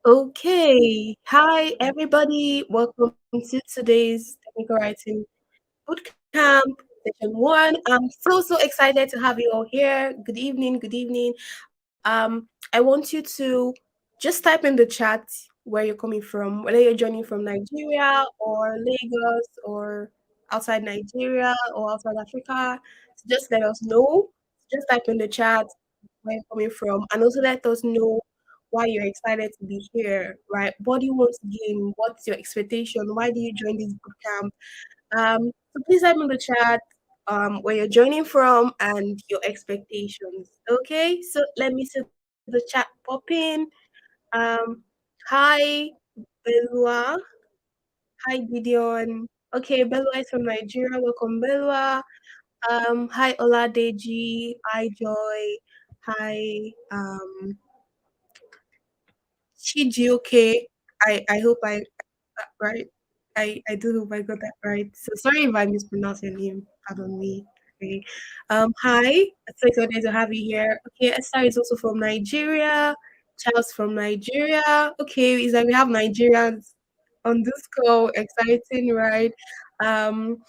Okay. Hi, everybody. Welcome to today's technical writing bootcamp session one. I'm so excited to have you all here. Good evening. Good evening. I want you to just type in the chat where you're coming from, whether you're joining from Nigeria or Lagos or outside Nigeria or outside Africa. So just let us know. Just type in the chat where you're coming from, and also let us know why you're excited to be here, right? What do you want to gain? What's your expectation? Why do you join this bootcamp? So please type in the chat where you're joining from and your expectations. Okay, so let me see the chat pop in. Um, hi, Belua. Hi, Gideon. Okay, Belua is from Nigeria. Welcome, Belua. Hi, Oladeji. Hi, Joy. Hi, Chijioke. I hope I right. I do hope I got that right. So sorry if I mispronounced your name. Pardon me. Okay. Hi. I'm so excited to have you here. Okay, Esther is also from Nigeria. Charles from Nigeria. Okay, it's like we have Nigerians on this call. Exciting, right? Um,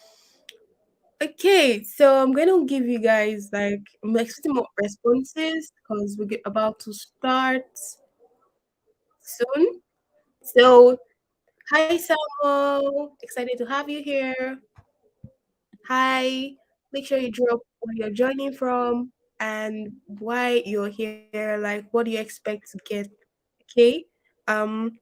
okay, so I'm gonna give you guys like I'm expecting more responses because we're about to start soon. So hi, Samuel. Excited to have you here. Hi. Make sure you drop where you're joining from and why you're here. Like, what do you expect to get? Okay. Um,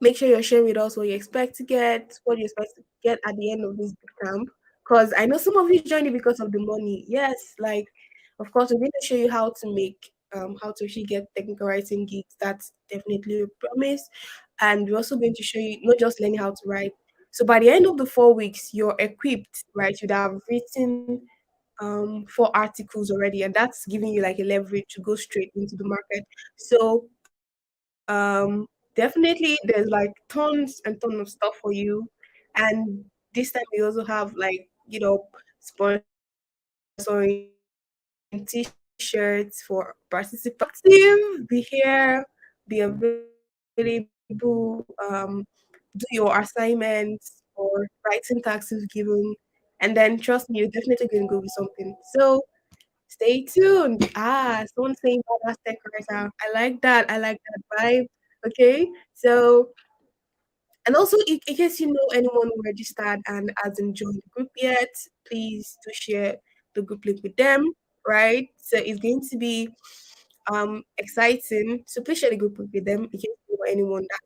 Make sure you're sharing with us what you expect to get, what you expect to get at the end of this bootcamp. Because I know some of you joined it because of the money. Yes, like, of course, we're going to show you how to actually get technical writing gigs. That's definitely a promise. And we're also going to show you not just learning how to write. So by the end of the 4 weeks, you're equipped, right? You'd have written 4 articles already, and that's giving you like a leverage to go straight into the market. So definitely there's like tons and tons of stuff for you. And this time we also have like, sponsoring t-shirts for participants. Be active, be here, be available, do your assignments or writing tasks if given. And then trust me, you're definitely gonna go with something. So stay tuned. Someone saying badass tech writer. I like that. I like that vibe. Okay. So, and also, in case you know anyone who registered and hasn't joined the group yet, please do share the group link with them, right? So it's going to be exciting. So please share the group link with them in case you know anyone that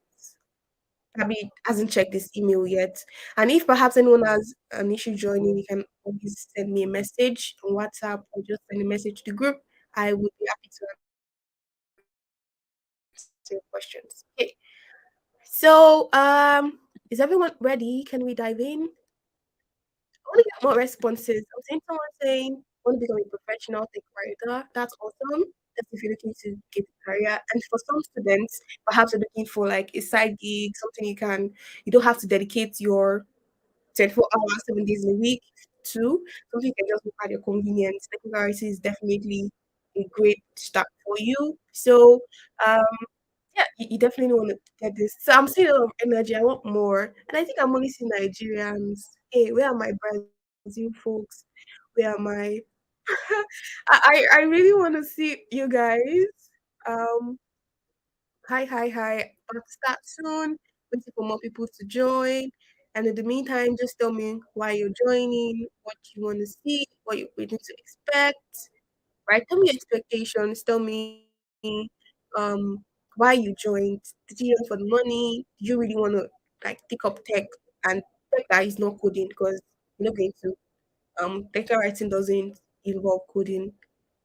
maybe hasn't checked this email yet. And if perhaps anyone has an issue joining, you can always send me a message on WhatsApp or just send a message to the group. I would be happy to answer your questions. Okay. So, is everyone ready? Can we dive in? I want to get more responses. I'm seeing someone saying, I want to become a professional tech writer. That's awesome. That's if you're looking to get a career. And for some students, perhaps you're looking for like a side gig, something you don't have to dedicate your 24 hours, 7 days in a week to. Something you can just look at your convenience. Technical writing is definitely a great start for you. So, um, yeah, you definitely want to get this. So I'm seeing a lot of energy. I want more. And I think I'm only seeing Nigerians. Hey, where are my Brazil folks? Where are my I really want to see you guys. Um, hi. About to start soon. Waiting for more people to join. And in the meantime, just tell me why you're joining, what you want to see, what you're waiting to expect, right? Tell me your expectations. Tell me why you joined. Did you join for the money? Do you really want to like pick up tech and tech that is not coding because you're not going to technical writing doesn't involve coding.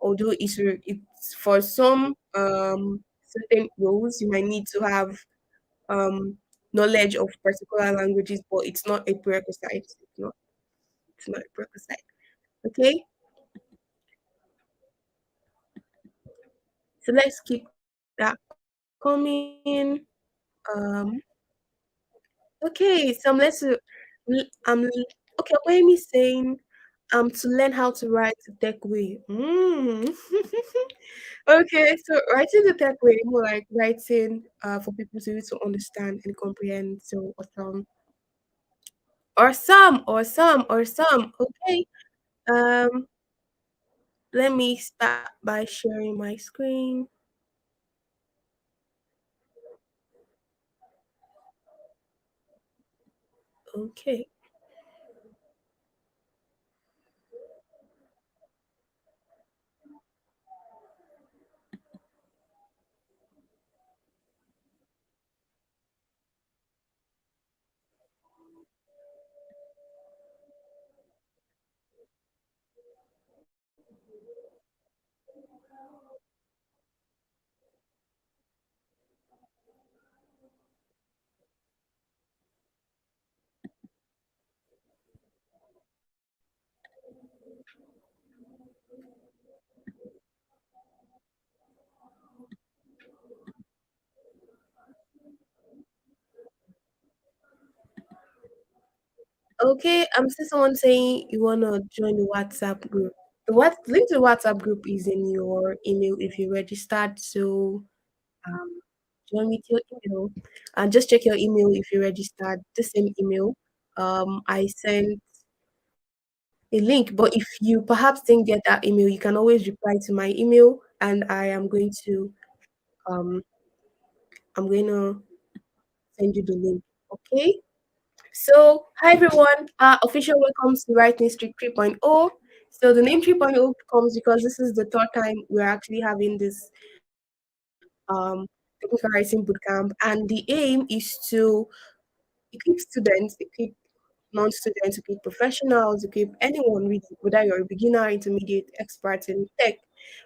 Although it's for some certain roles you might need to have um knowledge of particular languages, but it's not a prerequisite. It's not a prerequisite. Okay, so let's keep that coming. Um, okay, so okay. What am I saying? To learn how to write the tech way. Okay, so writing the tech way, more like writing for people to understand and comprehend. So awesome. Okay. Um, let me start by sharing my screen. Okay. Okay, I'm seeing someone saying you wanna join the WhatsApp group. The what link to the WhatsApp group is in your email if you registered. So um join with your email and just check your email if you registered the same email. I sent a link, but if you perhaps didn't get that email, you can always reply to my email and um I'm going to send you the link. Okay? So, hi everyone. Official welcomes to Writing Street 3.0. So, the name 3.0 comes because this is the third time we're actually having this um, technical writing bootcamp, and the aim is to equip students, equip non-students, equip professionals, equip anyone really, whether you're a beginner, intermediate, expert in tech,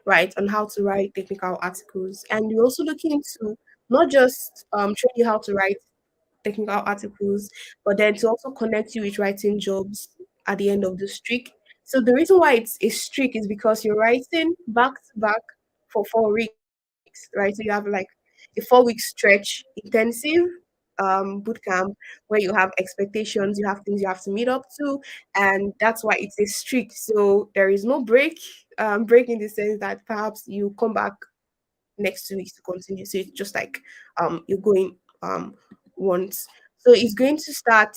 right, on how to write technical articles. And we're also looking into not just train you how to write technical articles, but then to also connect you with writing jobs at the end of the streak. So the reason why it's a streak is because you're writing back to back for 4 weeks, right? So you have like a 4 week stretch intensive boot camp where you have expectations, you have things you have to meet up to, and that's why it's a streak. So there is no break in the sense that perhaps you come back next 2 weeks to continue. So it's just like you're going once. So it's going to start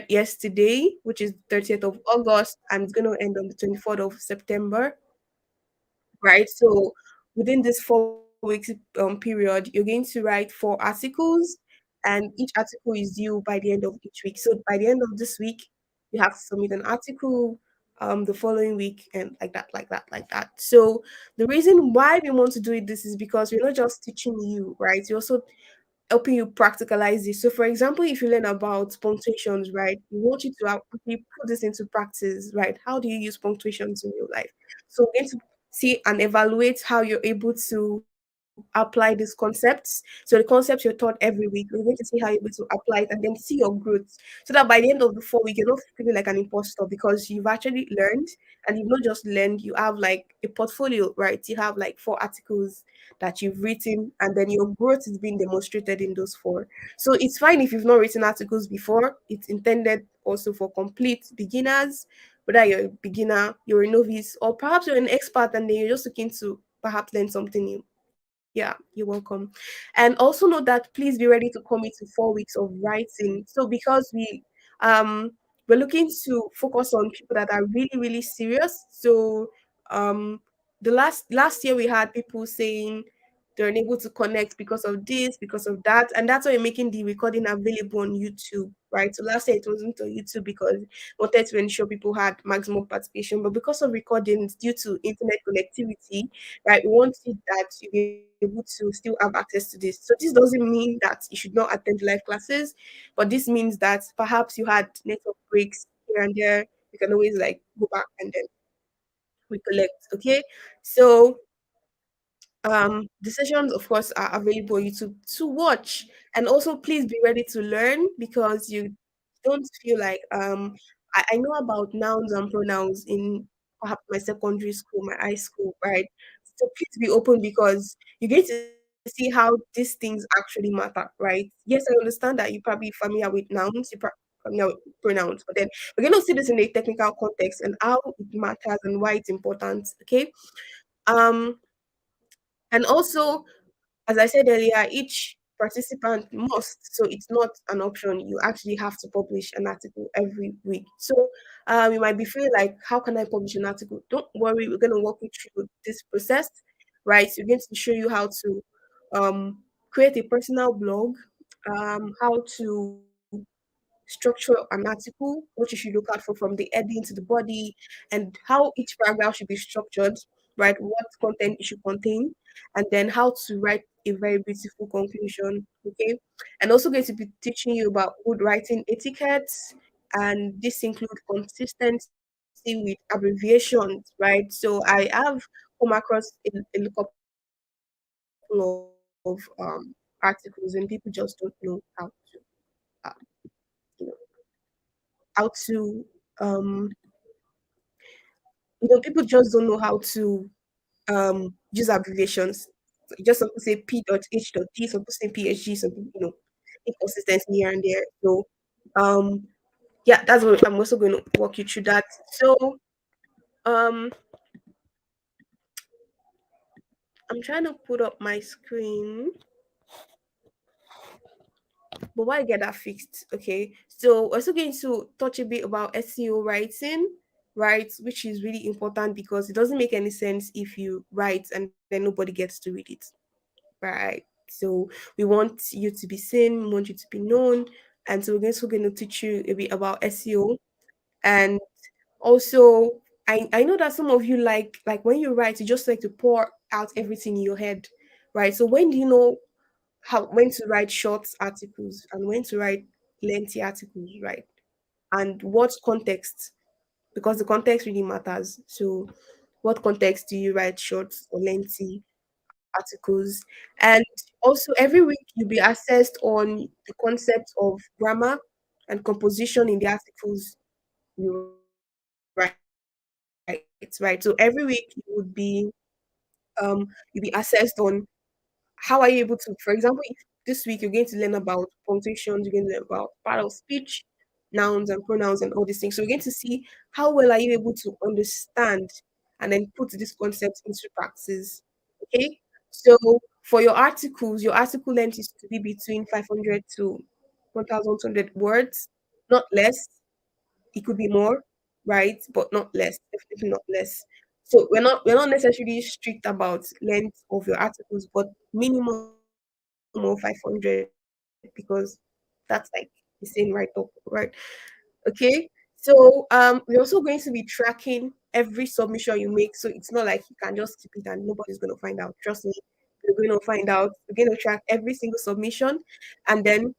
yesterday, which is 30th of August, and it's going to end on the 24th of September, right? So within this 4 weeks period, you're going to write 4 articles, and each article is due by the end of each week. So by the end of this week, you have to submit an article. The following week, and like that. So the reason why we want to do it this is because we're not just teaching you, right? We're also helping you practicalize this. So, for example, if you learn about punctuations, right, we want you to actually put this into practice, right? How do you use punctuations in your life? So, we're going to see and evaluate how you're able to apply these concepts. So the concepts you're taught every week, we're going to see how you're able to apply it and then see your growth. So that by the end of the 4 week, you're not feeling like an imposter because you've actually learned, and you've not just learned, you have like a portfolio, right? You have like 4 articles that you've written, and then your growth is being demonstrated in those four. So it's fine if you've not written articles before. It's intended also for complete beginners, whether you're a beginner, you're a novice, or perhaps you're an expert and then you're just looking to perhaps learn something new. Yeah, you're welcome. And also know that please be ready to commit to 4 weeks of writing. So because we're looking to focus on people that are really, really serious. So um the last year we had people saying they're unable to connect because of this, because of that. And that's why we're making the recording available on YouTube, right? So last year it wasn't on YouTube because we wanted to ensure people had maximum participation. But because of recordings due to internet connectivity, right? We want it that you be able to still have access to this. So this doesn't mean that you should not attend live classes, but this means that perhaps you had network breaks here and there. You can always like go back and then recollect. Okay. So the sessions of course are available on YouTube to watch, and also please be ready to learn because you don't feel like I know about nouns and pronouns in perhaps my secondary school, my high school, right? So please be open because you get to see how these things actually matter, right? Yes, I understand that you're probably familiar with nouns, you're familiar with pronouns, but then we're going to see this in a technical context and how it matters and why it's important. Okay. Um And also, as I said earlier, each participant must, so it's not an option. You actually have to publish an article every week. So you might be feeling like, how can I publish an article? Don't worry, we're going to walk you through this process, right? We're going to show you how to create a personal blog, how to structure an article, what you should look out for from the heading to the body, and how each paragraph should be structured, right? What content it should contain, and then how to write a very beautiful conclusion. Okay. And also going to be teaching you about good writing etiquettes, and this include consistency with abbreviations, right? So I have come across a couple of articles and people just don't know how to uh, you know how to people just don't know how to use abbreviations. Just some people say P.H.D, some people say PhD, some people, inconsistency here and there. So um yeah, that's what I'm also going to walk you through that. So um I'm trying to put up my screen, but why get that fixed? Okay. So we're also going to touch a bit about SEO writing, right? Which is really important because it doesn't make any sense if you write and then nobody gets to read it. Right. So we want you to be seen, we want you to be known. And so we're also going to teach you a bit about SEO. And also, I know that some of you like when you write, you just like to pour out everything in your head. Right. So when do you know how when to write short articles and when to write lengthy articles, right? And what context? Because the context really matters. So what context do you write short or lengthy articles? And also, every week you'll be assessed on the concept of grammar and composition in the articles you write, right? So every week you'll be assessed on how are you able to, for example, if this week you're going to learn about punctuations, you're going to learn about part of speech, nouns and pronouns and all these things. So we're going to see how well are you able to understand and then put this concept into practice. Okay. So for your article length is to be between 500 to 1,200 words, not less. It could be more, right? But not less, definitely not less. So we're not necessarily strict about length of your articles, but minimum of 500 because that's like the same right up, right? Okay. So we're also going to be tracking every submission you make. So it's not like you can just keep it and nobody's going to find out. Trust me, you're going to find out. We're going to track every single submission, and then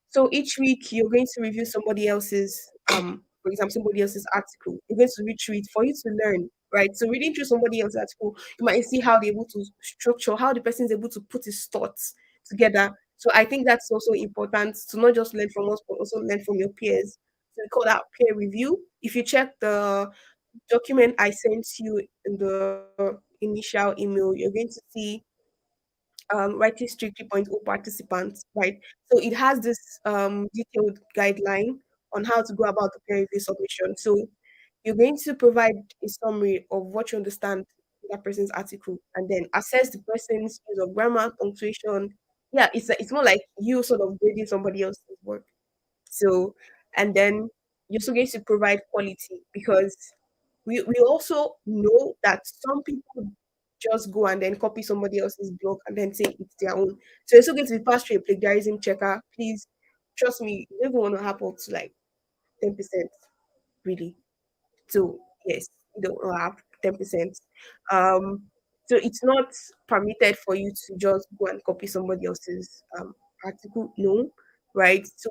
so each week you're going to review somebody else's, for example, somebody else's article. You're going to read through it for you to learn, right? So reading through somebody else's article, you might see how they're able to structure, how the person is able to put his thoughts together. So I think that's also important to not just learn from us, but also learn from your peers. So we call that peer review. If you check the document I sent you in the initial email, you're going to see writing strict 3.0 participants, right? So it has this detailed guideline on how to go about the peer review submission. So you're going to provide a summary of what you understand in that person's article and then assess the person's use of grammar, punctuation. Yeah, it's more like you sort of grading somebody else's work. So, and then you're also going to provide quality because we also know that some people just go and then copy somebody else's blog and then say it's their own. So it's also going to be passed through a plagiarism checker. Please trust me, you don't want to happen to like 10%, really. So yes, you don't have 10%. Um, so it's not permitted for you to just go and copy somebody else's article. No, right? So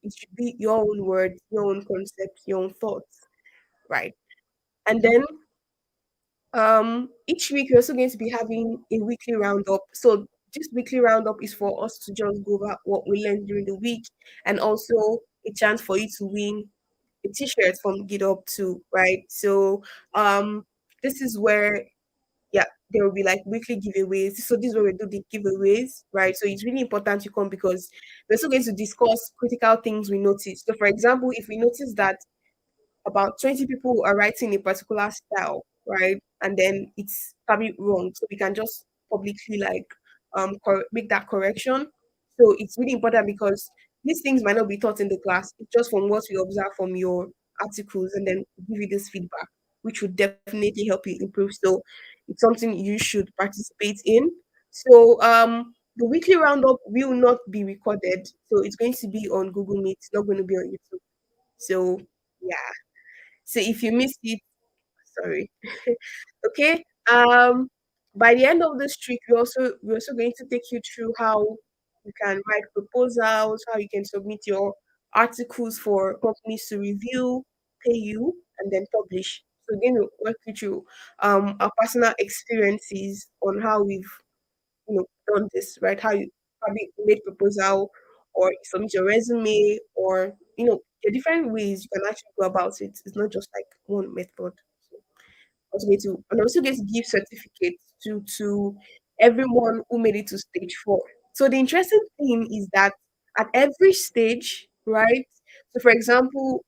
it should be your own words, your own concepts, your own thoughts, right? And then each week we're also going to be having a weekly roundup. So this weekly roundup is for us to just go over what we learned during the week and also a chance for you to win a t-shirt from Get Up too, right? So um this is where yeah, there will be like weekly giveaways. So this is where we do the giveaways, right? So it's really important to come because we're also going to discuss critical things we notice. So for example, if we notice that about 20 people are writing a particular style, right? And then it's probably wrong. So we can just publicly like make that correction. So it's really important because these things might not be taught in the class. It's just from what we observe from your articles, and then give you this feedback, which would definitely help you improve. So it's something you should participate in. So the weekly roundup will not be recorded. So it's going to be on Google Meet. It's not going to be on YouTube. So yeah. So if you missed it, sorry. Okay. By the end of this trip, we're also going to take you through how you can write proposals, how you can submit your articles for companies to review, pay you, and then publish. So again, we'll work you through our personal experiences on how we've done this, right? How you probably made proposal or submit your resume, or there are different ways you can actually go about it. It's not just like one method. So also get to give certificates to everyone who made it to stage 4. So the interesting thing is that at every stage, right? So for example,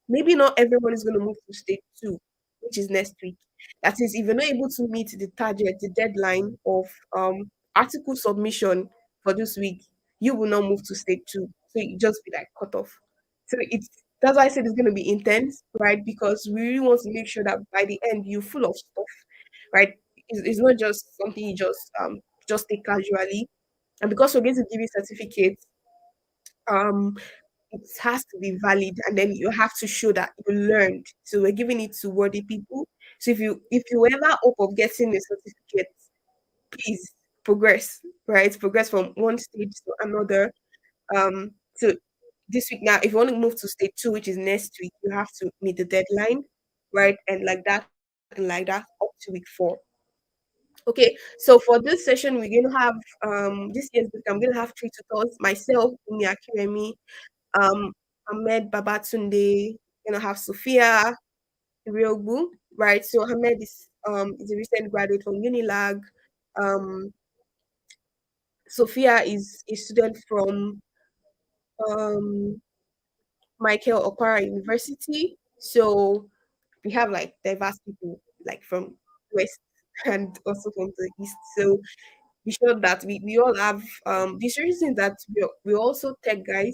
maybe not everyone is going to move to stage 2, which is next week. That is, if you're not able to meet the target, the deadline of article submission for this week, you will not move to stage 2. So you just be like cut off. So that's why I said it's going to be intense, right? Because we really want to make sure that by the end you're full of stuff, right? It's not just something you just take casually. And because we're going to give you certificates, um, it has to be valid, and then you have to show that you learned. So we're giving it to worthy people. So if you ever hope of getting a certificate, please progress, right? Progress from one stage to another. So this week now, if you want to move to stage 2, which is next week, you have to meet the deadline, right? And like that up to week 4. Okay, so for this session, we're going to have this year's book. I'm going to have 3 tutors: myself, Umi Akiremi, um, Ahmed Babatunde, going to have Sophia Riogbu, right? So Ahmed is a recent graduate from Unilag. Um, Sophia is a student from um Michael Okpara University. So we have like diverse people like from west and also from the east. So be sure that we all have this reason that we also tech guys.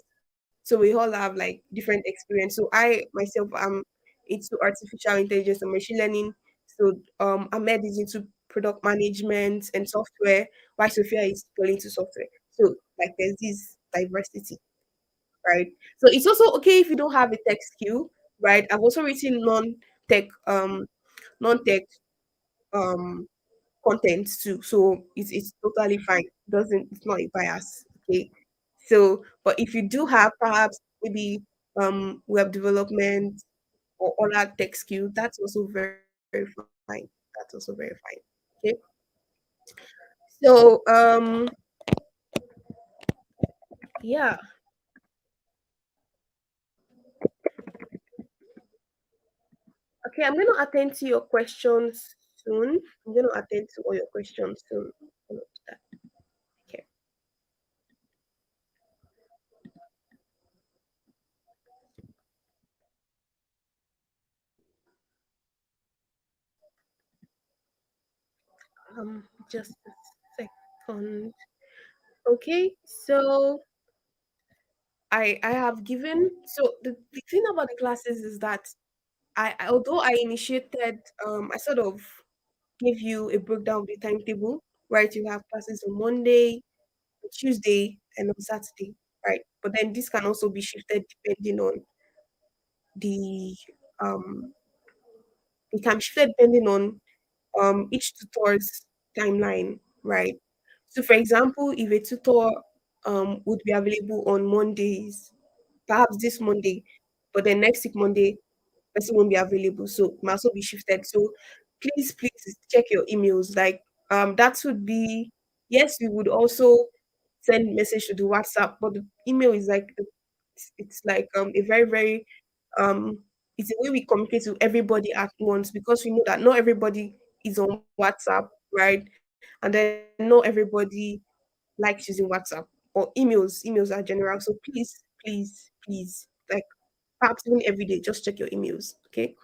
So we all have like different experience. So I myself am into artificial intelligence and machine learning. So Ahmed is into product management and software, while Sophia is going into software. So like there's this diversity, right? So it's also okay if you don't have a tech skill, right? I've also written non-tech non-tech um content too. So it's totally fine. Doesn't It's not a bias. Okay. So but if you do have perhaps maybe web development or other tech skill, that's also very fine. That's also very fine. Okay. So yeah. Okay, I'm gonna attend to your questions soon. I'm gonna attend to all your questions soon. All of that. Okay. Just a second. Okay, so I have given. So the thing about the classes is that although I initiated I sort of give you a breakdown of the timetable, right? You have classes on Monday, on Tuesday, and on Saturday, right? But then this can also be shifted depending on the um it can be shifted depending on each tutor's timeline, right? So for example, if a tutor would be available on Mondays, perhaps this Monday, but then next week Monday, person won't be available. So it might also be shifted. So please check your emails. Like that would be, yes, we would also send message to the WhatsApp, but the email is like it's like a very, very um it's a way we communicate to everybody at once, because we know that not everybody is on WhatsApp, right? And then not everybody likes using WhatsApp or emails are general. So please, like perhaps even every day, just check your emails. Okay.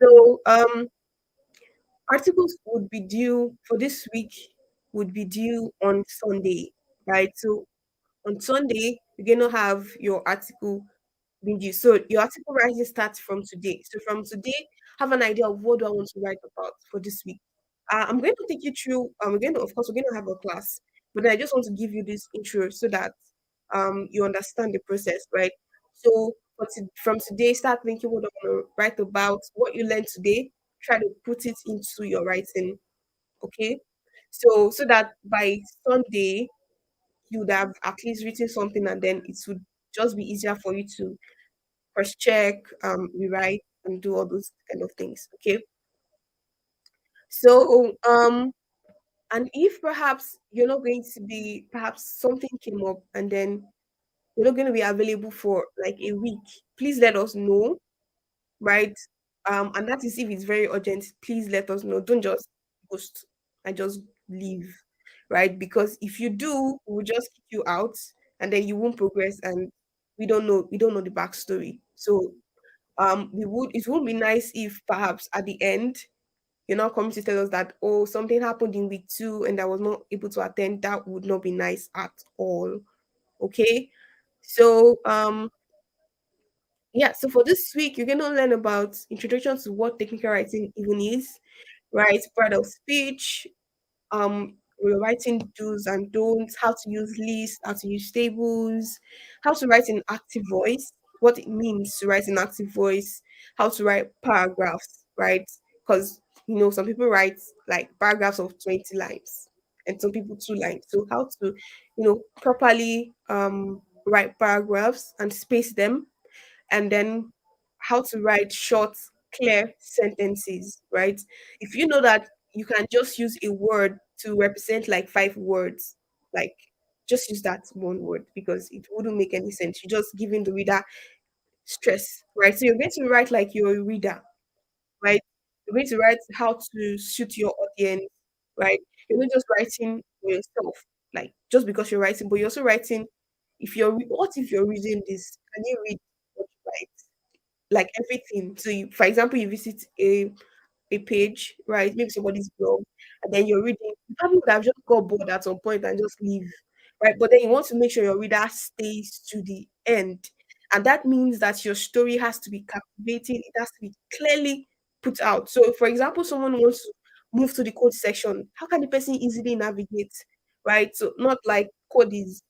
So articles would be due for this week. would be due on Sunday, right? So on Sunday, you're gonna have your article being due. So your article writing starts from today. So from today, have an idea of what do I want to write about for this week. I'm going to take you through. We're going to, of course, we're going to have a class, but I just want to give you this intro so that you understand the process, right? So from today, start thinking what I want to write about, what you learned today. Try to put it into your writing, okay? So that by Sunday you would have at least written something, and then it would just be easier for you to cross check, rewrite, and do all those kind of things. Okay. So and if perhaps you're not going to be, perhaps something came up and then you're not going to be available for like a week, please let us know, right? And that is if it's very urgent, please let us know. Don't just post and just leave, right? Because if you do, we'll just kick you out and then you won't progress, and we don't know the backstory. So it would be nice if perhaps at the end you're not coming to tell us that, oh, something happened in week 2 and I was not able to attend. That would not be nice at all. Okay. So yeah, so for this week, you're going to learn about introduction to what technical writing even is, right? Part of speech, we're writing do's and don'ts, how to use lists, how to use tables, how to write in active voice, what it means to write in active voice, how to write paragraphs, right? Because some people write like paragraphs of 20 lines and some people 2 lines. So how to, properly write paragraphs and space them, and then how to write short, clear sentences, right? If you know that you can just use a word to represent like 5 words, like just use that one word because it wouldn't make any sense. You're just giving the reader stress, right? So you're going to write like you're a reader, right? You're going to write how to suit your audience, right? You're not just writing for yourself, like just because you're writing, but you're also writing. What if you're reading this? Can you read what you write? Like everything. So, for example, you visit a page, right? Maybe somebody's blog, and then you're reading. You probably would have just got bored at some point and just leave, right? But then you want to make sure your reader stays to the end, and that means that your story has to be captivating. It has to be clearly put out. So, for example, someone wants to move to the code section. How can the person easily navigate, right? So, not like code is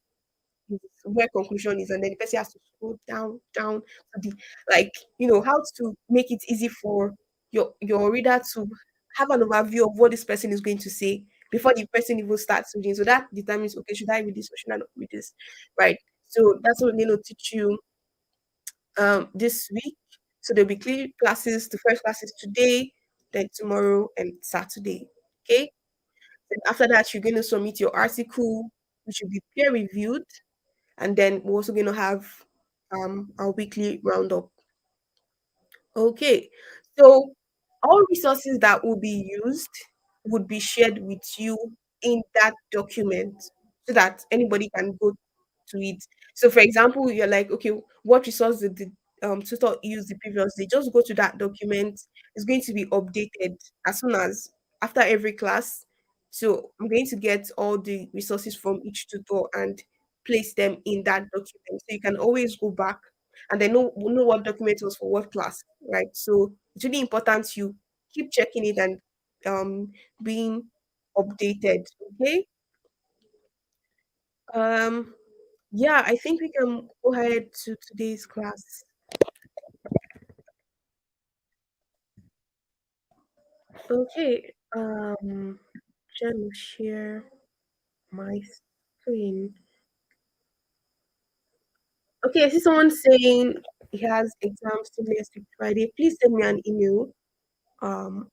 where conclusion is, and then the person has to scroll down to the, like, how to make it easy for your reader to have an overview of what this person is going to say before the person even starts reading. So that determines, okay, should I read this or should I not read this, right? So that's what we're going to teach you this week. So there'll be clear classes. The first class is today, then tomorrow and Saturday. Okay. Then after that, you're going to submit your article, which will be peer reviewed, and then we're also going to have our weekly roundup. Okay, so all resources that will be used would be shared with you in that document so that anybody can go to it. So, for example, you're like, okay, what resource did the tutor use the previous day? Just go to that document. It's going to be updated as soon as after every class. So, I'm going to get all the resources from each tutor and place them in that document. So, you can always go back and then know what document was for what class, right? So, it's really important you keep checking it and being updated. Okay. Um, yeah, I think we can go ahead to today's class. Okay. Trying to share my screen. Okay, I see someone saying he has exams till next week Friday. Please send me an email. Um,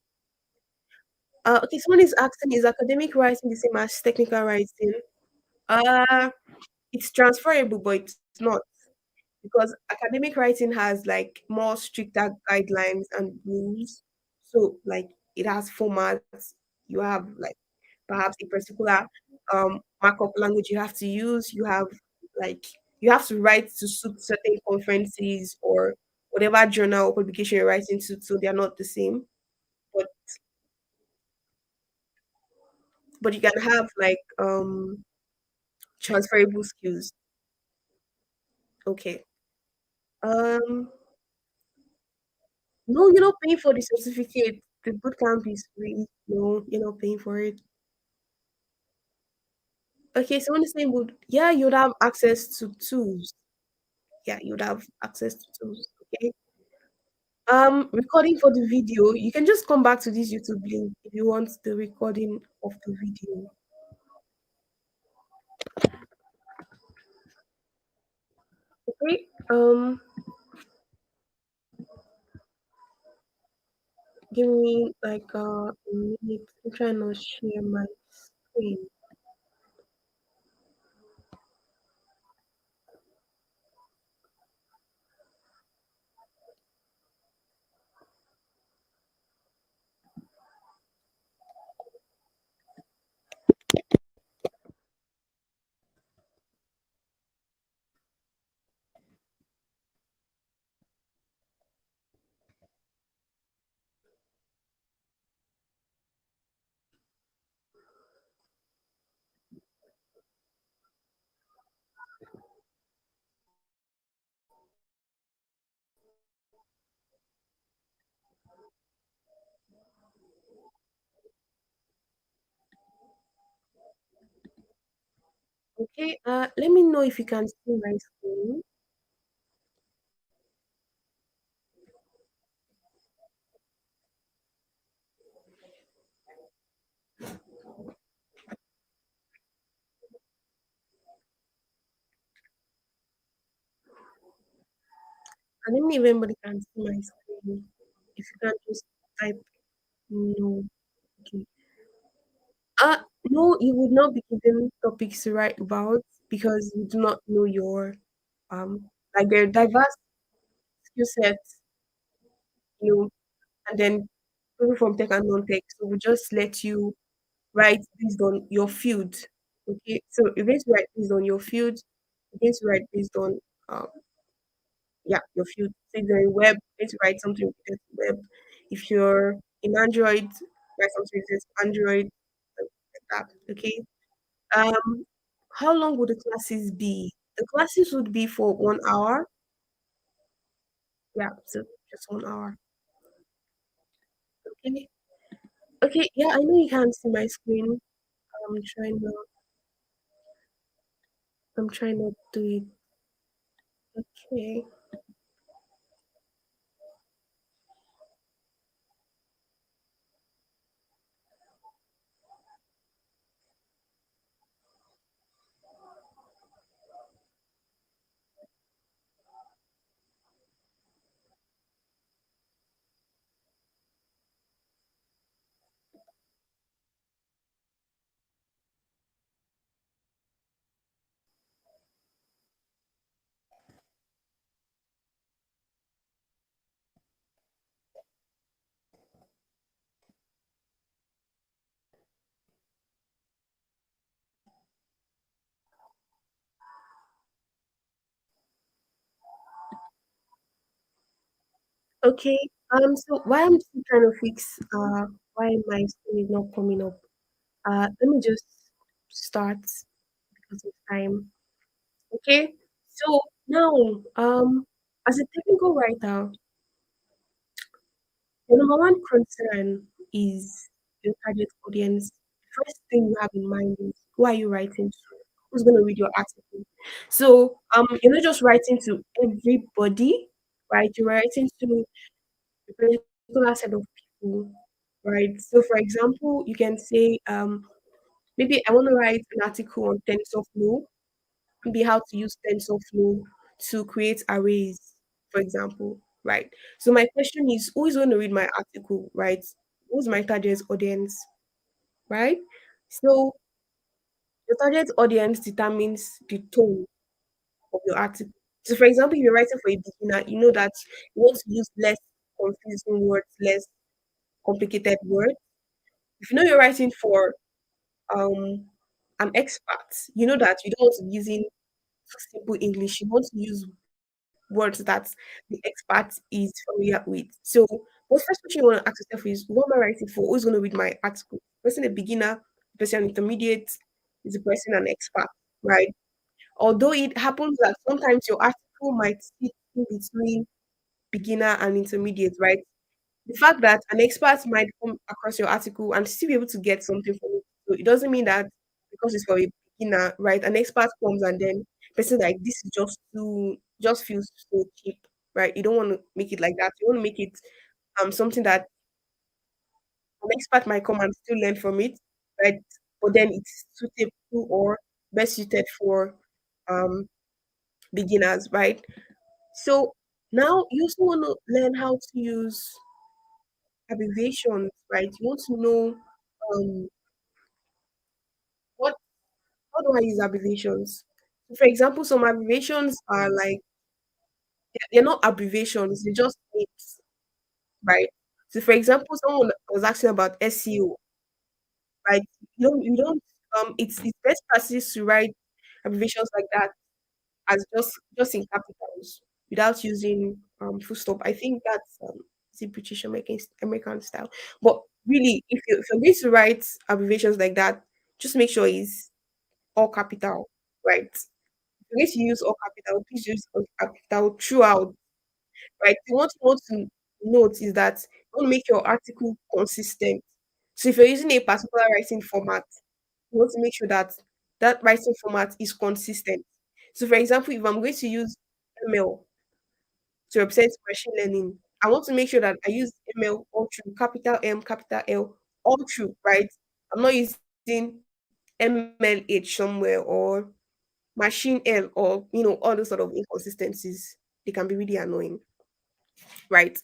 okay, someone is asking, is academic writing the same as technical writing? Uh, it's transferable, but it's not, because academic writing has like more stricter guidelines and rules. So like it has formats. You have like perhaps a particular markup language you have to use. Like you have to write to suit certain conferences or whatever journal or publication you're writing to, so they're not the same. But but you can have like transferable skills. Okay. Um, no, you're not paying for the certificate. The boot camp is free. No, you're not paying for it. Okay, so on the same boot, yeah, you'd have access to tools. Yeah, you'd have access to tools. Okay. Recording for the video, you can just come back to this YouTube link if you want the recording of the video. Okay. Give me like a minute. I'm trying to share my screen. Okay. Let me know if you can see my screen. I don't know if anybody can see my screen. If you can just type no. Okay. Uh no, you would not be given topics to write about because you do not know your like there are diverse skill sets, you know, and then people from tech and non-tech. So we just let you write based on your field. Okay. So you're going to write based on your field, you're going to write based on um yeah, your field. So if you're in web, you're going to write something related to web. If you're in Android, write something related to Android, like that. Okay. Um, how long would the classes be? The classes would be for 1 hour. Yeah, so just 1 hour. Okay. Okay, yeah, I know you can't see my screen. I'm trying to I'm trying to do it. Okay. Okay. So why I'm still trying to fix why my screen is not coming up. Let me just start because of time. Okay. So now, as a technical writer, the number one concern is your target audience. First thing you have in mind is who are you writing to? Who's going to read your article? So you're not just writing to everybody, right? You're writing to a particular set of people, right? So for example, you can say maybe I want to write an article on TensorFlow, maybe how to use TensorFlow to create arrays, for example, right? So my question is, who is going to read my article, right? Who's my target audience, right? So the target audience determines the tone of your article. So for example, if you're writing for a beginner, you know that you want to use less confusing words, less complicated words. If you know you're writing for um an expert, you know that you don't want to be using simple English. You want to use words that the expert is familiar with. So, the first question you want to ask yourself is, what am I writing for? Who's going to read my article? Person a beginner, person intermediate, is the person an expert, right? Although it happens that sometimes your article might sit in between beginner and intermediate, right? The fact that an expert might come across your article and still be able to get something from it. So it doesn't mean that because it's for a beginner, right? An expert comes and then person like this is just feels so cheap, right? You don't want to make it like that. You want to make it something that an expert might come and still learn from it, right? But then it's suitable or best suited for um beginners, right? So now you also want to learn how to use abbreviations, right? You want to know um what how do I use abbreviations? So for example, some abbreviations are like they're not abbreviations, they're just names, right? So for example, someone was asking about SEO, right? You don't it's best practice to write abbreviations like that as just in capitals without using full stop. I think that's is it British American style. But really, if you're going to write abbreviations like that, just make sure it's all capital, right? If you're going to use all capital, please use all capital throughout, right? What you want to note is that you want to make your article consistent. So if you're using a particular writing format, you want to make sure that that writing format is consistent. So, for example, if I'm going to use ML to represent machine learning, I want to make sure that I use ML all through, capital M, capital L, all through, right? I'm not using MLH somewhere or machine L or all those sort of inconsistencies. They can be really annoying, right?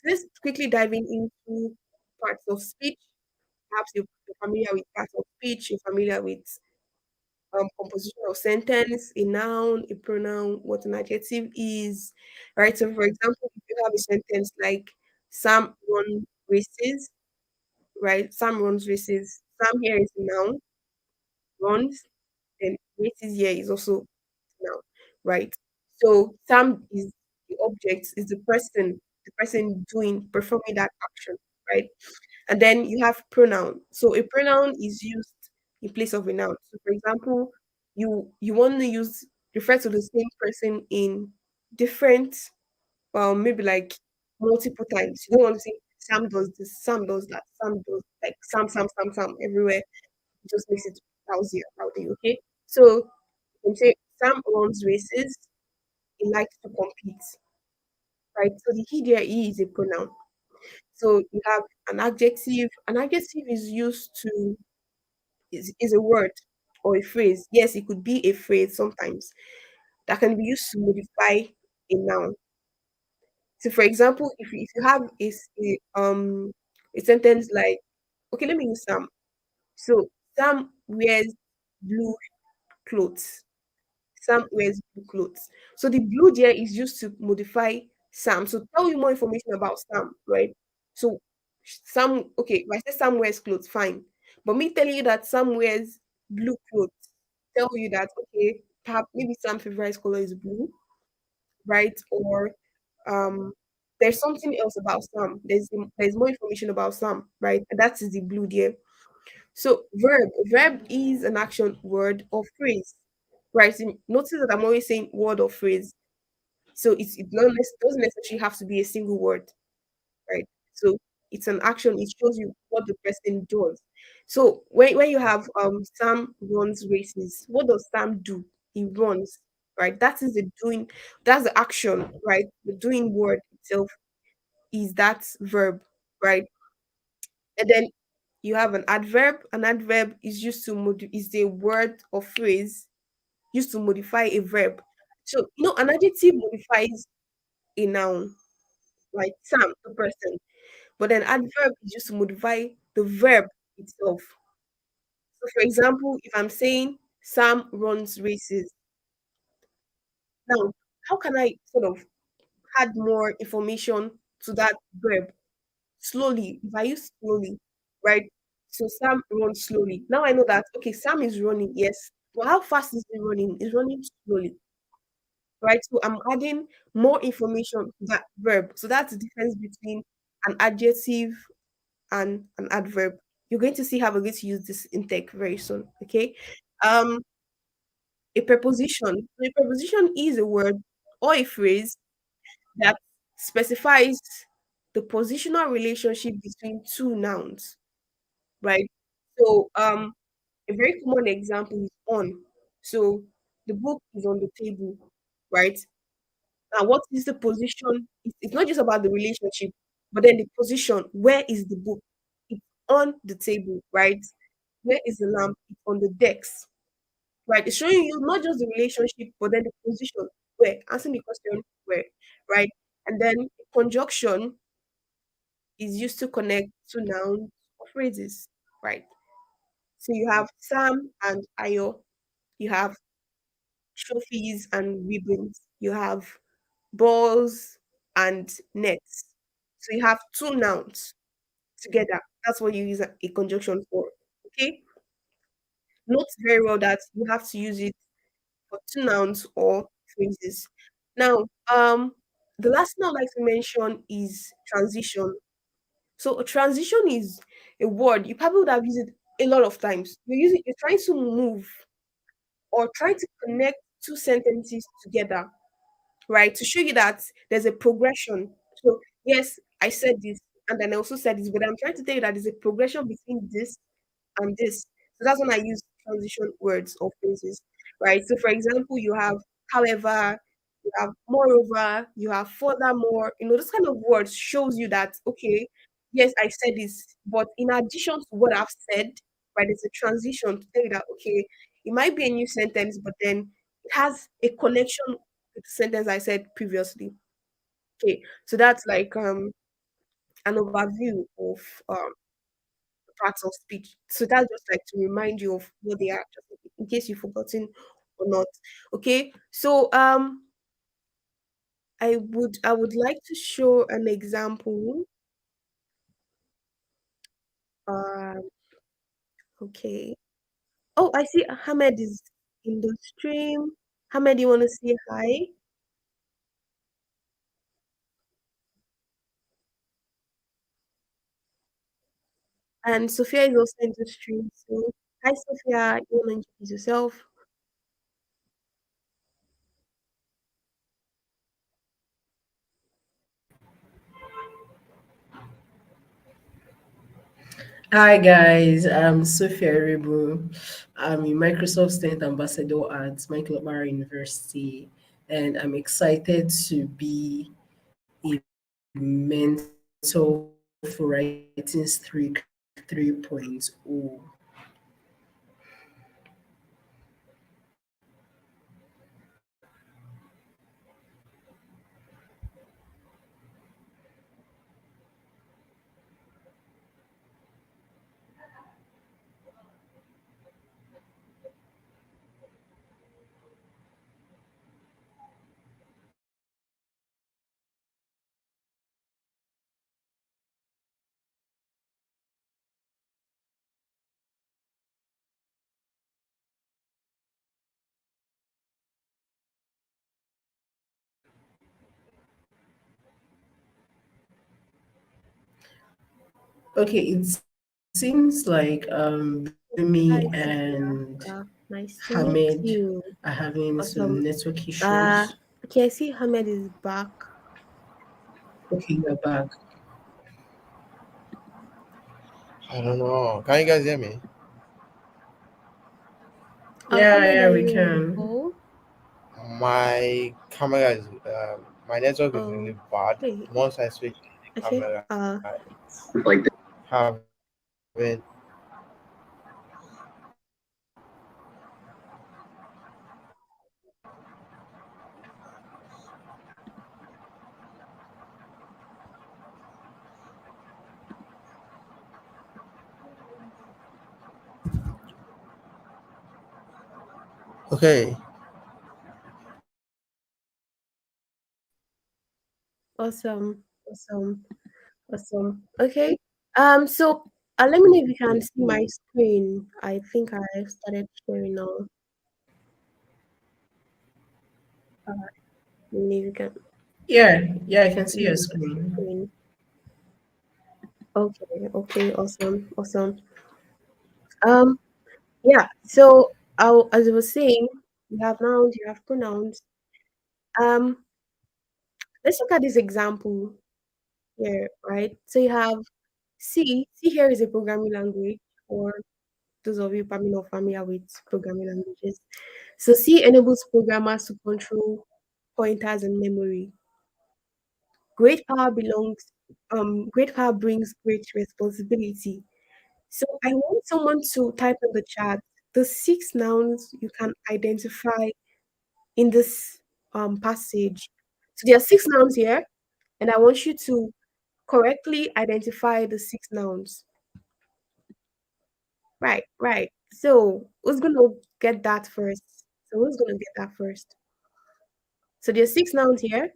Let's quickly diving into parts of speech. Perhaps you're familiar with parts of speech. You're familiar with composition of sentence, a noun, a pronoun, what an adjective is, right? So, for example, if you have a sentence like Sam runs races, right? Sam runs races. Sam here is a noun, runs, and races here is also noun, right? So, Sam is the object, is the person doing, performing that action, right? And then you have pronoun. So a pronoun is used in place of a noun. So for example, you want to use refer to the same person in different maybe like multiple times. You don't want to say Sam does this, Sam does that, Sam does like Sam everywhere. It just makes it lousy about it, okay? So you can say Sam runs races, he likes to compete, right? So the he there he is a pronoun. So you have an adjective. An adjective is used to is a word or a phrase. Yes, it could be a phrase sometimes that can be used to modify a noun. So, for example, if you have a sentence like, okay, let me use Sam. So Sam wears blue clothes. Sam wears blue clothes. So the blue there is used to modify Sam. So tell you more information about Sam, right? So Sam, okay, if I say Sam wears clothes, fine. But me telling you that Sam wears blue clothes, tell you that okay, perhaps maybe Sam's favorite color is blue, right? Or um there's something else about Sam. There's more information about Sam, right? And that is the blue there. So verb is an action word or phrase, right? So notice that I'm always saying word or phrase. So doesn't necessarily have to be a single word, right? So it's an action. It shows you what the person does. So when you have Sam runs races, what does Sam do? He runs, right? That is the doing. That's the action, right? The doing word itself is that verb, right? And then you have an adverb. An adverb is used to is a word or phrase used to modify a verb. So an adjective modifies a noun, like Sam, the person. But then adverb is used to modify the verb itself. So for example, if I'm saying Sam runs races, now how can I sort of add more information to that verb? Slowly, if I use slowly, right? So Sam runs slowly. Now I know that okay, Sam is running, yes. But how fast is he running? He's running slowly, right? So I'm adding more information to that verb. So that's the difference between an adjective and an adverb. You're going to see how we're going to use this in tech very soon. Okay. Um, a preposition. So a preposition is a word or a phrase that specifies the positional relationship between two nouns, right? So a very common example is on. So the book is on the table, right? Now, what is the position? It's not just about the relationship, but then the position. Where is the book? It's on the table, right? Where is the lamp? It's on the decks, right? It's showing you not just the relationship, but then the position. Where? Answering the question, where, right? And then conjunction is used to connect two nouns or phrases, right? So you have Sam and Ayo, you have trophies and ribbons, you have balls and nets. So you have two nouns together. That's what you use a conjunction for. Okay. Note very well that you have to use it for two nouns or phrases. Now, the last thing I'd like to mention is transition. So a transition is a word you probably would have used it a lot of times. You're trying to move or trying to connect two sentences together, right? To show you that there's a progression. So yes, I said this, and then I also said this, but I'm trying to tell you that there's a progression between this and this. So that's when I use transition words or phrases, right? So for example, you have however, you have moreover, you have furthermore, this kind of words shows you that okay, yes, I said this, but in addition to what I've said, right, it's a transition to tell you that okay, it might be a new sentence, but then it has a connection with the sentence I said previously. Okay, so that's like an overview of um parts of speech. So that's just like to remind you of what they are, just in case you've forgotten or not. Okay. So I would like to show an example. Um okay. Oh, I see Ahmed is in the stream. Ahmed, you wanna say hi? And Sophia is also in the stream. So hi Sophia, you wanna introduce yourself? Hi guys, I'm Sophia Ribu. I'm a Microsoft Student Ambassador at Michael Okpara University, and I'm excited to be a mentor for Writing Streak 3.0. Okay, it seems like Hi Bumi Sophia. and Nice to meet Hamed you. are having Awesome. some network Uh issues. okay, I see Ahmed is back. Okay, you're back. I don't know. Can you guys hear me? Yeah, Ahmed, yeah, are we you on the can. call? My camera is my network is really bad. Okay. Once I switch the Okay. camera, it's like having okay. Awesome. Awesome. Awesome. Okay. So let me know if you can see my screen. I think I started sharing now. Let me know if you can Yeah, yeah, I can see see your my screen. screen. Okay, okay, awesome, awesome. Um, yeah. So, as I was saying, you have nouns, you have pronouns. Um, let's look at this example here, right? So you have C. C here is a programming language for those of you probably not familiar with programming languages. So C enables programmers to control pointers and memory. Great power belongs. Great power brings great responsibility. So I want someone to type in the chat the six nouns you can identify in this passage. So there are six nouns here, and I want you to correctly identify the six nouns. Right, right. So who's gonna get that first? So who's gonna get that first? So there's six nouns here.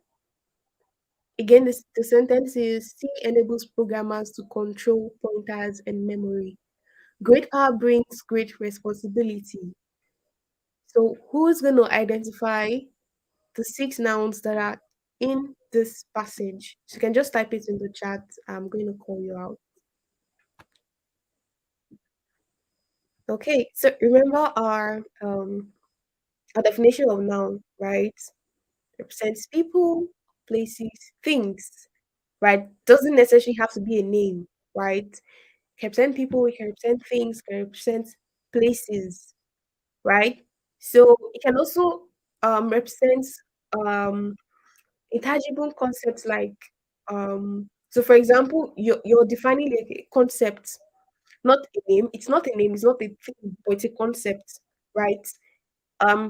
Again, the sentence is C enables programmers to control pointers and memory. Great power brings great responsibility. So who's going to identify the six nouns that are in this passage? So you can just type it in the chat. I'm going to call you out. Okay, so remember our definition of noun, right? Represents people, places, things, right? Doesn't necessarily have to be a name, right? Can represent people, it can represent things, can represent places, right? So it can also represent um intangible concepts like so for example you're defining like a concept, not a name. It's not a name, it's not a thing, but it's a concept, right?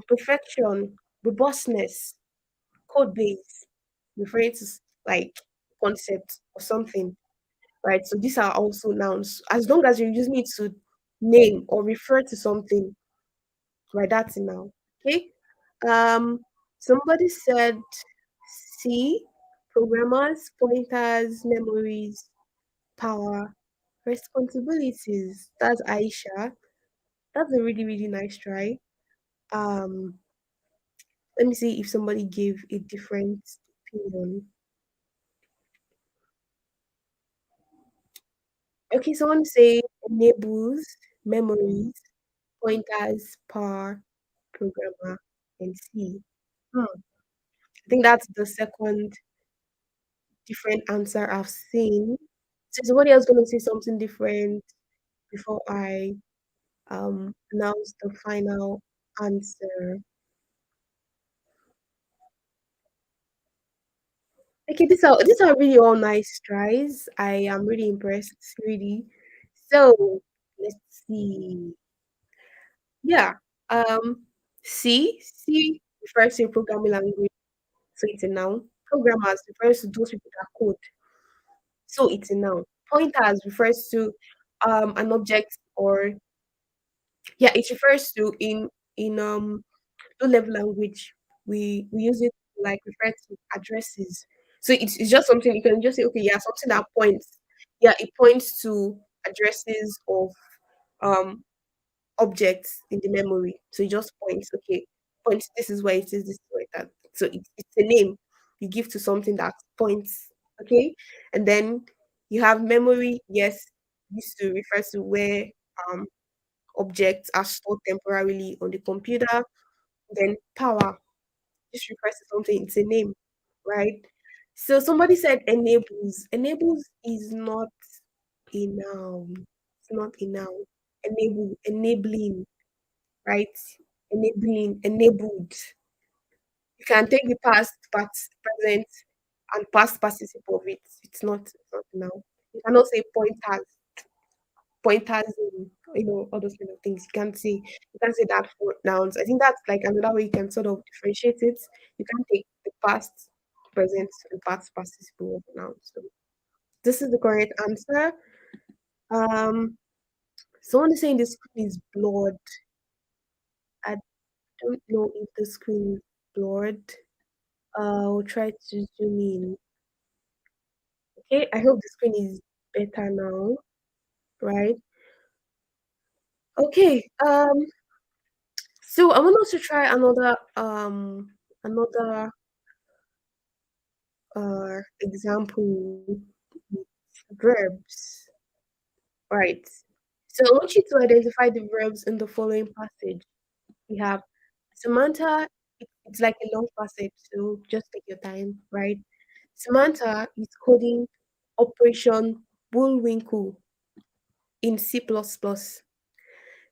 Perfection, robustness, code base, referring to like concept or something, right? So these are also nouns. As long as you're using it to name or refer to something, right? That's a noun. Okay. Um, somebody said C, programmers, pointers, memories, power, responsibilities. That's Aisha. That's a really, really nice try. Um, let me see if somebody gave a different opinion. Okay, someone say enables, memories, pointers, power, programmer, and C. I think that's the second different answer I've seen. So is somebody else gonna say something different before I announce the final answer? Okay, these are really all nice tries. I am really impressed, really. So let's see. Yeah. Um C refers to a programming language, so it's a noun. Programmers refers to those people that code, so it's a noun. Pointers refers to an object, or yeah, it refers to in low level language. We use it to, like, refer to addresses. So it's just something you can just say, okay, yeah, something that points. Yeah, it points to addresses of um objects in the memory. So it just points, okay, points, this is where it is, this is where that. So it's a name you give to something that points, okay? And then you have memory, yes, used to refer to where um objects are stored temporarily on the computer. Then power, this refers to something, it's a name, right? So somebody said enables. Enables is not a noun. It's not a noun. Enabling, right? Enabling, enabled. You can take the past, present, and past participle of it. It's not now. You cannot say pointers, all those kind of things. You can't say that for nouns. I think that's like another way you can sort of differentiate it. You can't take the past, present, and past participle of nouns. So this is the correct answer. Um, someone is saying the screen is blurred. I don't know if the screen is blurred. I'll try to zoom in. Okay, I hope the screen is better now, right? Okay, so I want us to try another example. Verbs. Right. So I want you to identify the verbs in the following passage. We have Samantha, it's like a long passage, so just take your time, right? Samantha is coding Operation Bullwinkle in C++.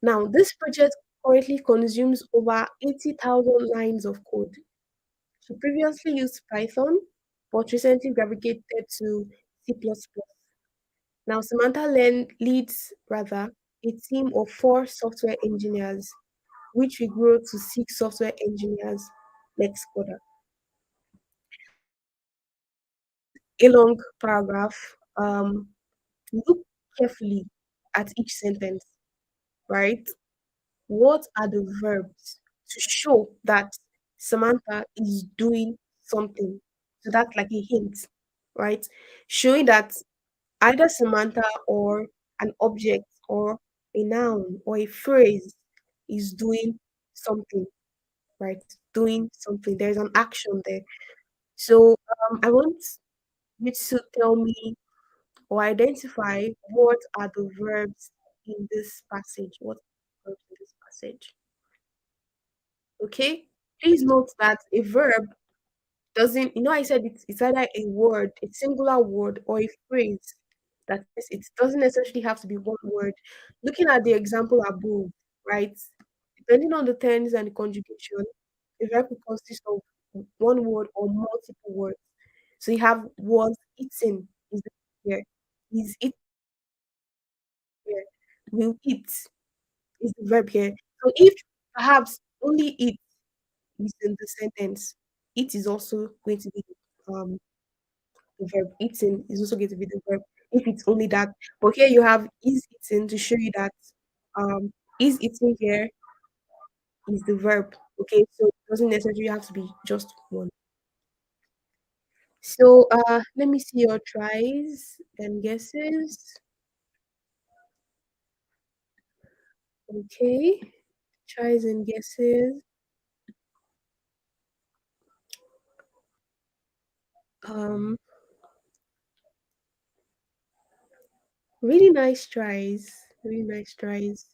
Now, this project currently consumes over 80,000 lines of code. She previously used Python, but recently gravitated to C++. Now, Samantha leads a team of 4 software engineers, which will grow to 6 software engineers next quarter. A long paragraph. Look carefully at each sentence, right? What are the verbs to show that Samantha is doing something? So that's like a hint, right? Showing that either Samantha or an object or a noun or a phrase is doing something, right? Doing something. There's an action there. So I want you to tell me or identify what are the verbs in this passage. What are the verbs in this passage? Okay. Please note that a verb doesn't, I said it's either a word, a singular word, or a phrase. That is, it doesn't necessarily have to be one word. Looking at the example above, right? Depending on the tense and the conjugation, a verb could consist of one word or multiple words. So you have was eaten is the verb here. Is it here? Will eat is the verb here. So if perhaps only it is in the sentence, it is also going to be um the verb. Eating is also going to be the verb if it's only that. But here you have is eating to show you that um is eating here is the verb. Okay, so it doesn't necessarily have to be just one. So let me see your tries and guesses. Okay, tries and guesses. Um, really nice tries. Really nice tries.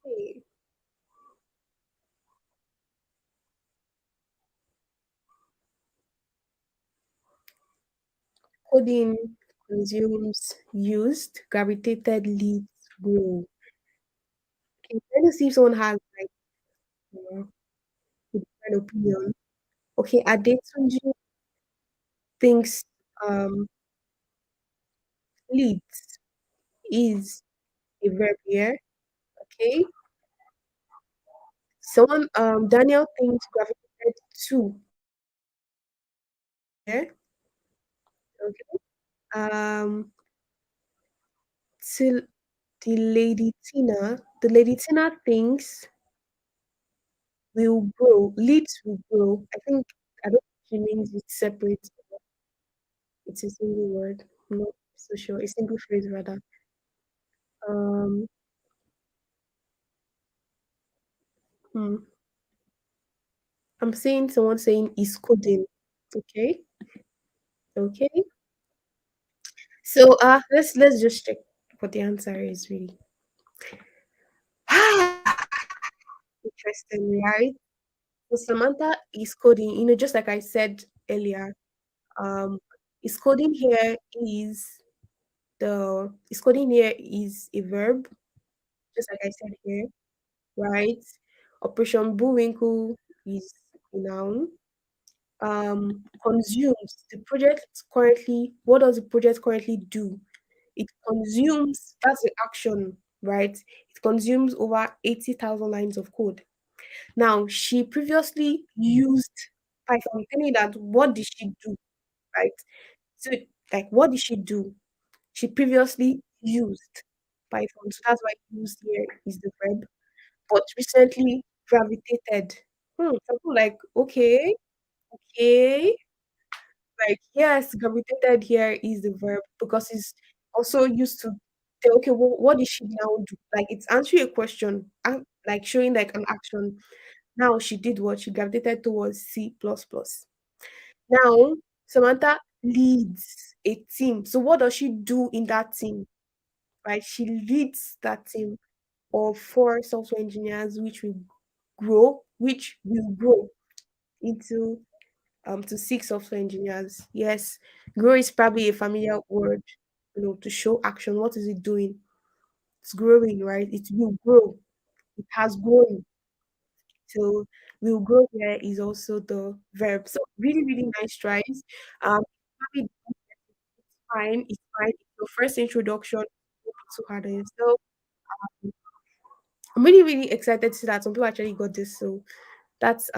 Okay. Coding consumes used, gravitated leads grow. Okay, trying to see if someone has like a different opinion. Okay, Adetunji thinks um leads is a verb here. Okay. Someone Daniel thinks gravitated to here. Okay. Till the lady Tina thinks will grow, leads will grow. I don't think she means it's separate. It's a single word. I'm not so sure. A single phrase rather. Um, hmm. I'm seeing someone saying is coding. Okay. Okay. So let's just check what the answer is really. Interesting, right? So Samantha is coding, just like I said earlier. Um is coding here is a verb, just like I said here, right? Operation Bullwinkle is a noun. Consumes the project currently. What does the project currently do? It consumes. That's the action, right? It consumes over 80,000 lines of code. Now, she previously used Python. Telling that what did she do, right? So, like, what did she do? She previously used Python. So that's why used here is the verb. But recently gravitated. Something like, okay, okay. Like, yes, gravitated here is the verb because it's also used to say, okay, well, what did she now do? Like, it's answering a question, like showing like an action. Now she did what? She gravitated towards C plus plus. Now Samantha leads a team. So what does she do in that team? Right? She leads that team of four software engineers, which will grow into to six software engineers. Yes, grow is probably a familiar word, to show action. What is it doing? It's growing, right? It will grow. It has grown. So will grow here is also the verb. So really, really nice tries. Probably fine. It's fine. It's your first introduction. Don't be too hard on yourself. I'm really, really excited to see that some people actually got this. So that's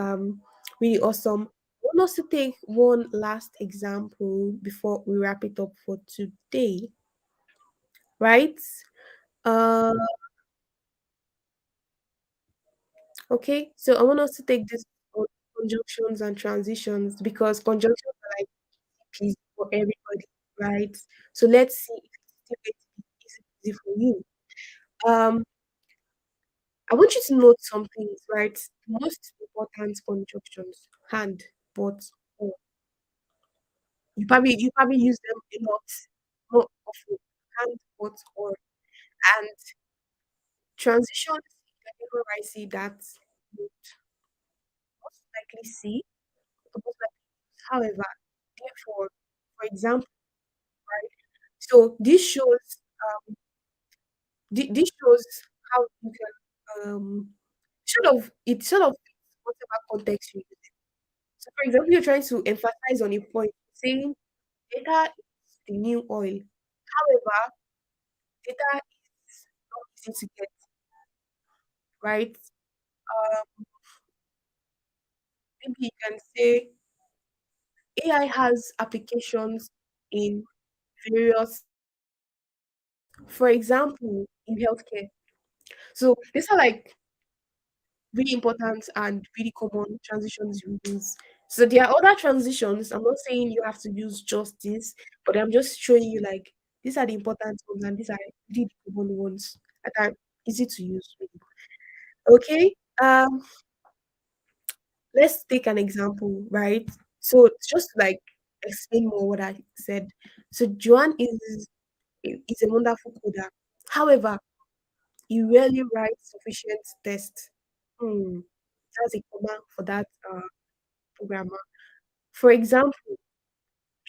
really awesome. I want us to take one last example before we wrap it up for today, right? Uh, okay. So I want us to take this on conjunctions and transitions because conjunctions are like easy for everybody, right? So let's see if it's still going to be easy for you. Um, I want you to note some things, right? The most important conjunctions: hand, but, or. You probably use them a lot, more often. Hand, but, or. And transitions, whenever I see that, you most likely see, most likely use. However, therefore, for example, right? So this shows how you can sort of fits whatever context you use. So, for example, you're trying to emphasize on a point, saying data is the new oil. However, data is not easy to get, right? Maybe you can say AI has applications in various, for example, in healthcare. So these are like really important and really common transitions you use. So there are other transitions. I'm not saying you have to use just this, but I'm just showing you like these are the important ones and these are really the common ones that are easy to use. Really. Okay. Let's take an example, right? So just to, like explain more what I said. So Joan is a wonderful coder. However, he rarely writes sufficient tests. Hmm. That's a comma for that programmer. For example,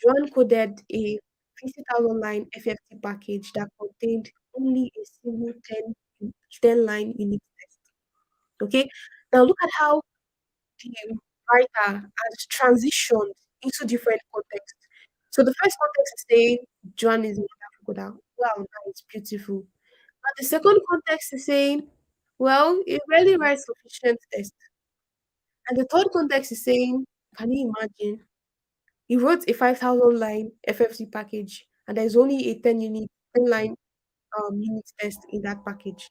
Joan coded a 50,000 line FFT package that contained only a single 10 line unit test. Okay. Now look at how the writer has transitioned into different contexts. So the first context is saying Joan is a wonderful coder. Wow, nice, beautiful. But the second context is saying, well, it rarely writes sufficient text. And the third context is saying, can you imagine? He wrote a 5,000 line FFC package, and there's only a 10 line unit test in that package.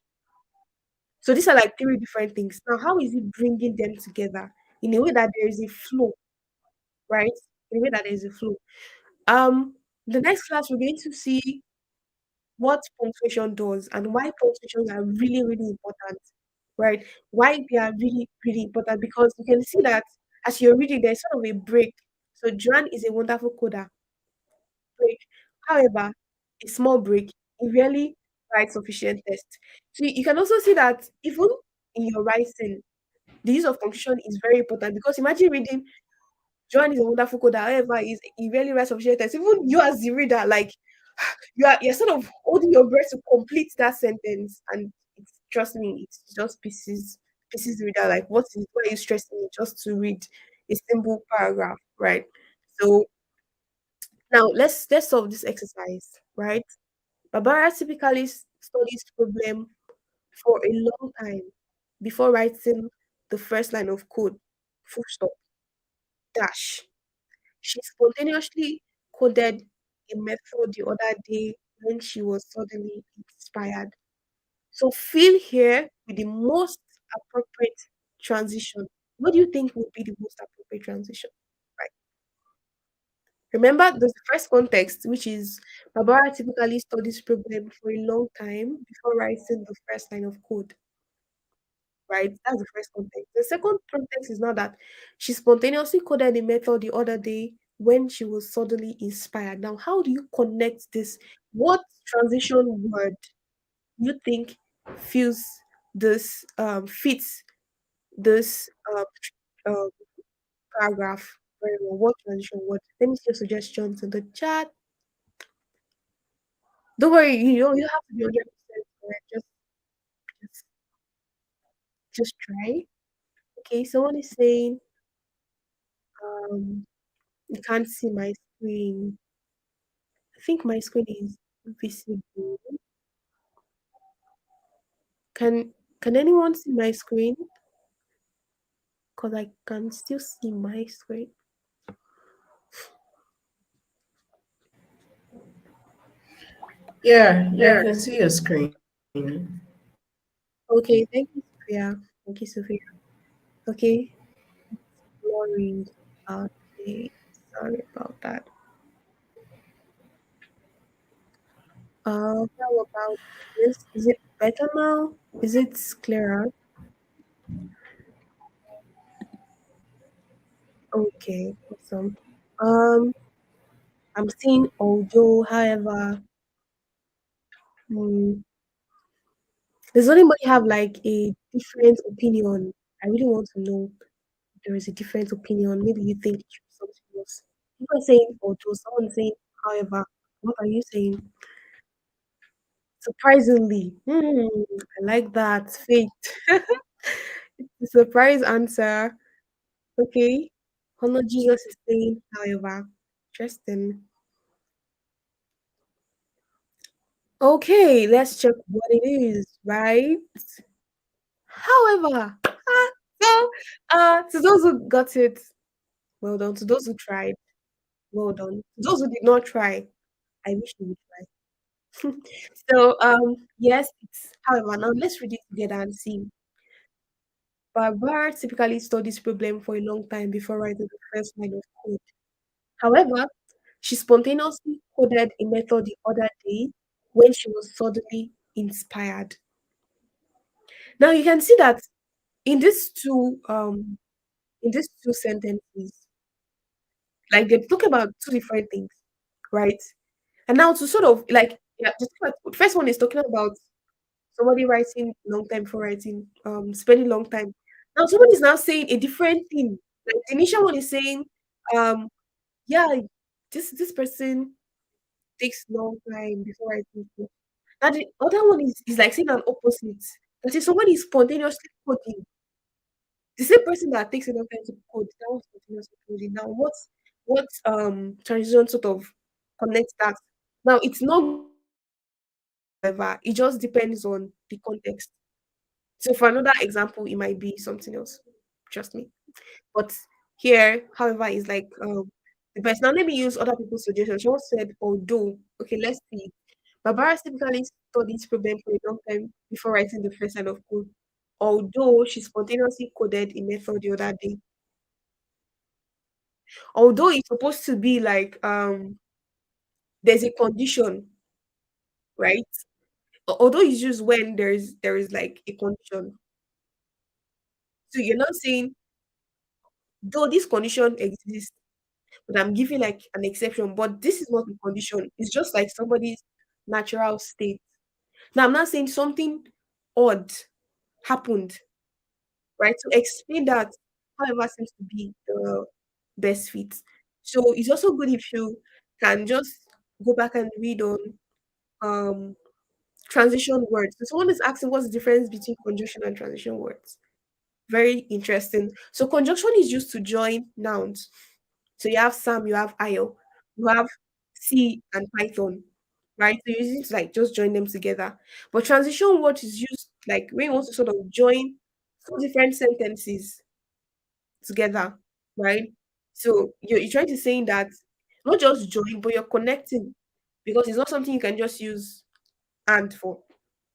So these are like three different things. Now, how is he bringing them together in a way that there is a flow, right? In a way that there is a flow. The next class we're going to see what punctuation does and why punctuations are really, really important, right? Why they are really, really important because you can see that as you're reading, there's sort of a break. So Joan is a wonderful coder. Break. However, a small break, it really writes sufficient text. So you can also see that even in your writing, the use of punctuation is very important because imagine reading Joan is a wonderful coder, however, is he really writes sufficient text. Even you as the reader, like you're sort of holding your breath to complete that sentence, and trust me, it's just pieces reader. Like, why are you stressing me just to read a simple paragraph, right? So now let's solve this exercise, right? Barbara typically studies problem for a long time before writing the first line of code. Full stop. Dash. She spontaneously coded a method the other day when she was suddenly inspired. So fill here with the most appropriate transition. What do you think would be the most appropriate transition? Right. Remember, there's the first context, which is Barbara typically studies problem for a long time before writing the first line of code. right? That's the first context. The second context is now that she spontaneously coded the method the other day when she was suddenly inspired. Now, how do you connect this? What transition word you think feels this fits this um, paragraph very well? What transition word? Let me see your suggestions in the chat. Don't worry, you have to be 100% correct. Just just try. Okay, someone is saying um you can't see my screen. I think my screen is visible. Can anyone see my screen? Because I can still see my screen. Yeah, I can see your screen. Okay, thank you, Sophia. Thank you, Sophia. Okay, Glory. Okay, sorry about that. How about this? Is it better now? Is it clearer? Okay, awesome. Um, I'm seeing audio, however, hmm, does anybody have like a different opinion? I really want to know if there is a different opinion. Maybe you think it should be something else. You are saying audio, someone saying, however, what are you saying? Surprisingly, I like that. Faith. It's a surprise answer. Okay. Honor Jesus is saying, however. Interesting. Okay, let's check what it is, right? However, so to those who got it, well done. To those who tried, well done. To those who did not try, I wish you would try. So yes, it's however now let's read it together and see. Barbara typically studies problem for a long time before writing the first line of code. However, she spontaneously coded a method the other day when she was suddenly inspired. Now you can see that in these two sentences, like they talk about two different things, right? And now to sort of like yeah, the first one is talking about somebody writing long time for writing, spending long time. Now somebody is now saying a different thing. Like the initial one is saying, um, yeah, this person takes long time before writing code. Now the other one is like saying an opposite. That is somebody is spontaneously coding. The same person that takes a long time to code, that was spontaneously coding. Now what transition sort of connects that? Now it's not however, it just depends on the context. So for another example, it might be something else. Trust me. But here, however, is like the best. Now let me use other people's suggestions. Someone said, although, okay, let's see. Barbara typically studies problem for a long time before writing the first line of code. Although she spontaneously coded a method the other day. Although it's supposed to be like there's a condition, right? Although it's used when there is like a condition. So you're not saying though this condition exists, but I'm giving like an exception, but this is not a condition. It's just like somebody's natural state. Now I'm not saying something odd happened, right? To explain that, however, seems to be the best fit. So it's also good if you can just go back and read on um transition words. So someone is asking what's the difference between conjunction and transition words. Very interesting. So conjunction is used to join nouns. So you have Sam, you have Ayo, you have C and Python, right? So you use it to like just join them together. But transition word is used like when you want to sort of join two different sentences together, right? So you're trying to say that not just join, but you're connecting because it's not something you can just use and for,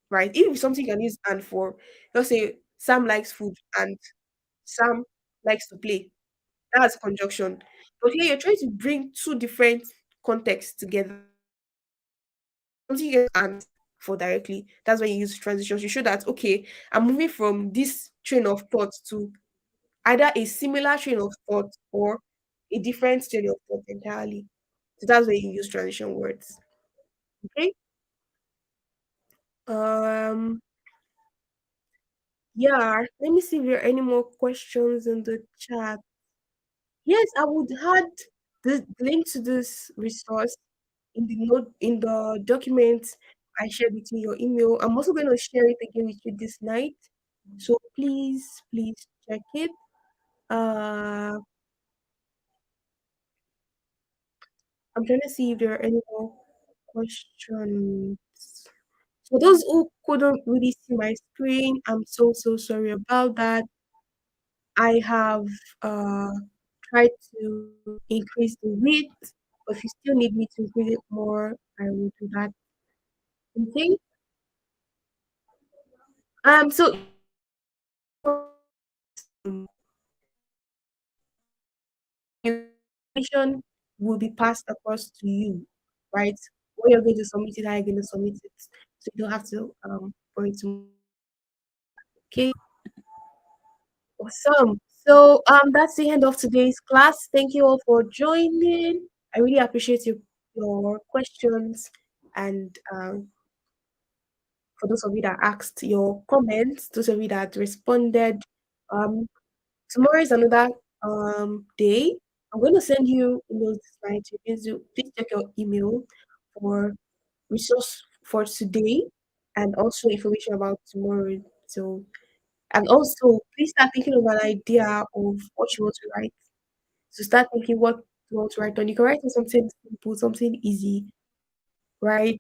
right? Even if it's something you can use and for, let's say Sam likes food and Sam likes to play. That's conjunction. But here you're trying to bring two different contexts together. Something you can and for directly. That's when you use transitions. You show that okay, I'm moving from this train of thought to either a similar train of thought or a different train of thought entirely. So that's where you use transition words. Okay. Um. Yeah. Let me see if there are any more questions in the chat. Yes, I would add the link to this resource in the note in the document I shared with you, your email. I'm also going to share it again with you this night. So please check it. Uh, I'm trying to see if there are any more questions. For those who couldn't really see my screen, I'm so sorry about that. I have uh tried to increase the width, but if you still need me to increase it more, I will do that. Okay. So information will be passed across to you, right? When you're going to submit it, how you're going to submit it, so you don't have to worry too much. Okay, awesome. So that's the end of today's class. Thank you all for joining. I really appreciate your questions and for those of you that asked your comments, those of you that responded. Um, Tomorrow is another day. I'm going to send you emails this night. Please check your email for resource for today and also information about tomorrow. So and also please start thinking of an idea of what you want to write. So start thinking what you want to write on. You can write on something simple, something easy, right?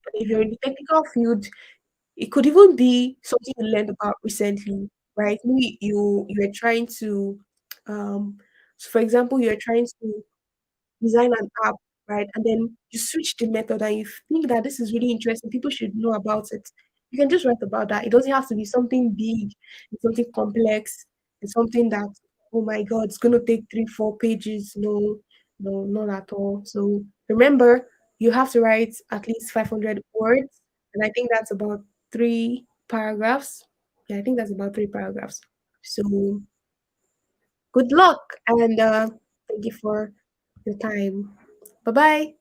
But if you're in the technical field, it could even be something you learned about recently, right? Maybe you are trying to so for example, you're trying to design an app, right? And then you switch the method and you think that this is really interesting, people should know about it. You can just write about that. It doesn't have to be something big, it's something complex, it's something that, oh my god, it's gonna take 3, 4 pages. No, no, not at all. So remember, you have to write at least 500 words, and I think that's about 3 paragraphs. Yeah, I think that's about 3 paragraphs. So good luck and thank you for your time. Bye bye.